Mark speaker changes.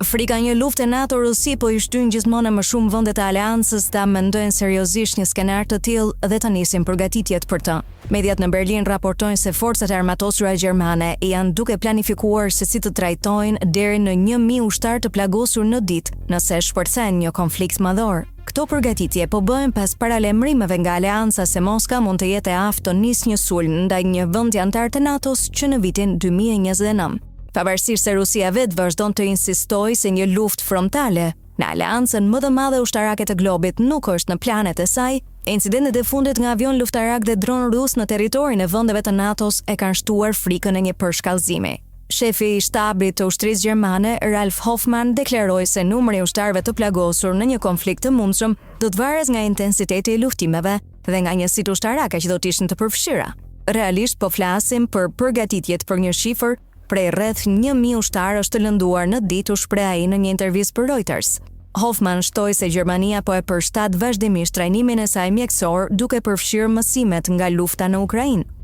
Speaker 1: frika një lufte NATO-Rusi po i shtyn gjithmonë më shumë vende të aleancës ta mendojnë seriozisht një skenar të tillë dhe të nisin përgatitjet për të. Mediat në Berlin raportojnë se forcat e armatosura gjermane janë duke planifikuar se si të trajtojnë deri në 1000 ushtar të plagosur në ditë nëse shpërthen një konflikt madhor. Këto përgatitje po bëhen pas paralemrimeve nga aleanca se Moska mund të jetë e aftë të nisë një sulm ndaj një vendi antar të NATO-s që në vitin 2029. Pavarësisht se Rusia vetë vazhdon të insistojë se një luftë frontale në aleancën më të madhe ushtarake të globit nuk është në planet e saj, incidentet e fundit nga avion luftarak dhe dron rus në territorin e vendeve të NATO-s e kanë shtuar frikën e një përshkallëzimi. Shefi i shtabit të ushtrisë gjermane, Ralf Hoffmann, deklaroi se numri i ushtarëve të plagosur në një konflikt të mundshëm do të varet nga intensiteti i luftimeve dhe nga njësitë ushtarake që do të ishin të përfshira. Realisht po flasim për përgatitjet për një shifër prej rreth 1000 ushtarë është të lënduar në ditë, u shpreh ai në një intervistë për Reuters. Hoffmann shtoi se Gjermania po e përshtat vazhdimisht trajnimin e saj mjekësor duke përfshirë mësimet nga lufta në Ukrainë.